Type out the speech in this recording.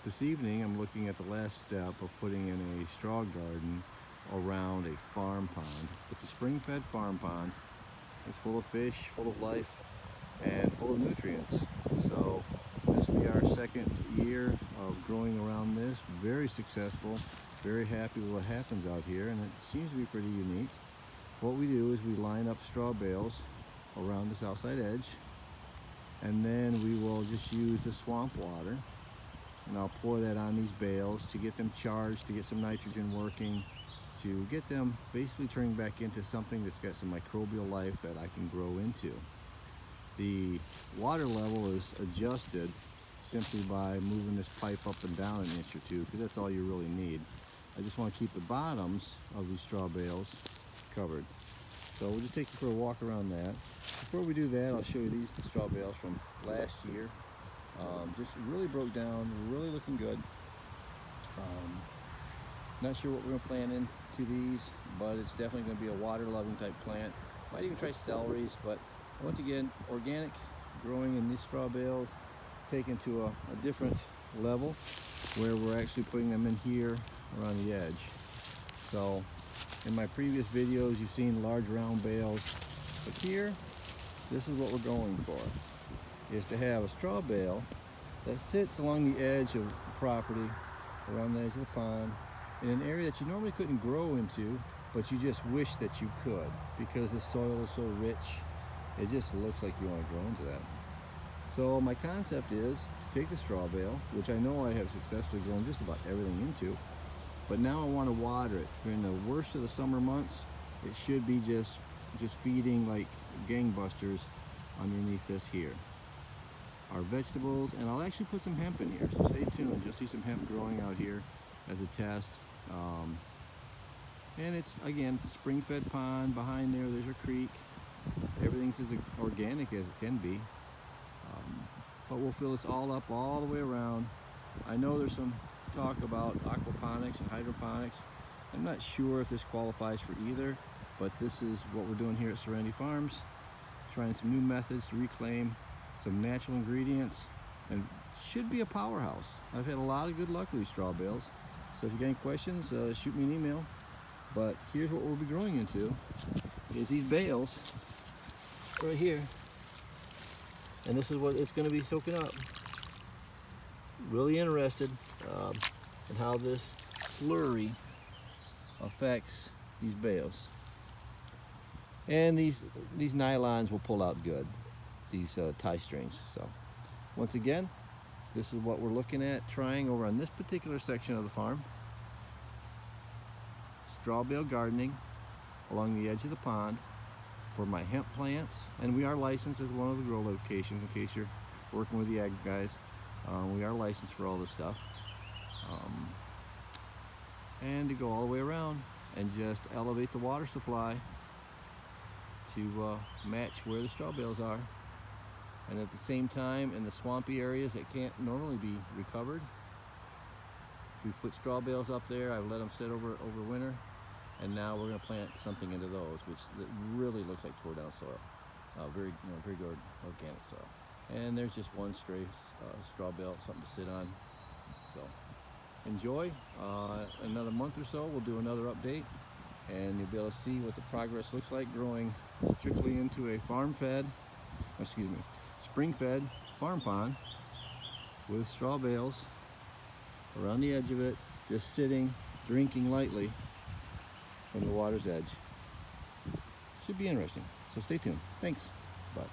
This evening I'm looking at the last step of putting in a straw garden around a farm pond. It's a spring-fed farm pond. It's full of fish, full of life, and full of nutrients. So this will be our second year of growing around this. Very successful, very happy with what happens out here, and it seems to be pretty unique. What we do is we line up straw bales around this outside edge, and then we will just use the swamp water, and I'll pour that on these bales to get them charged, to get some nitrogen working, to get them basically turning back into something that's got some microbial life that I can grow into. The water level is adjusted simply by moving this pipe up and down an inch or two, because that's all you really need. I just want to keep the bottoms of these straw bales covered. So we'll just take you for a walk around that. Before we do that, I'll show you these straw bales from last year. Just really broke down, really looking good. Not sure what we're going to plant into these, but it's definitely going to be a water-loving type plant. Might even try celeries, but once again, organic growing in these straw bales, taken to a different level where we're actually putting them in here around the edge. So in my previous videos, you've seen large round bales, but here, this is what we're going for, is to have a straw bale that sits along the edge of the property, around the edge of the pond, in an area that you normally couldn't grow into, but you just wish that you could, because the soil is so rich, it just looks like you want to grow into that. So my concept is to take the straw bale, which I know I have successfully grown just about everything into, but now I want to water it. During the worst of the summer months, it should be just feeding like gangbusters underneath this here. Our vegetables, and I'll actually put some hemp in here, so stay tuned. You'll see some hemp growing out here as a test. And it's a spring-fed pond. Behind there's a creek. Everything's as organic as it can be. But we'll fill this all up all the way around. I know there's some talk about aquaponics and hydroponics. I'm not sure if this qualifies for either, but this is what we're doing here at Serenity Farms. Trying some new methods to reclaim some natural ingredients, and should be a powerhouse. I've had a lot of good luck with these straw bales. So if you got any questions, shoot me an email. But here's what we'll be growing into, is these bales right here. And this is what it's going to be soaking up. Really interested in how this slurry affects these bales. And these nylons will pull out good, these tie strings. So once again, this is what we're looking at trying over on this particular section of the farm. Straw bale gardening along the edge of the pond for my hemp plants, and we are licensed as one of the grow locations, in case you're working with the ag guys. We are licensed for all this stuff, and to go all the way around and just elevate the water supply to match where the straw bales are, and at the same time in the swampy areas that can't normally be recovered, we've put straw bales up there. I've let them sit over winter, and now we're going to plant something into those, which really looks like tore down soil. Very good organic soil. And there's just one stray straw bale, something to sit on. So enjoy. Another month or so, we'll do another update, and you'll be able to see what the progress looks like growing strictly into a spring-fed farm pond with straw bales around the edge of it, just sitting, drinking lightly from the water's edge. Should be interesting, so stay tuned. Thanks. Bye.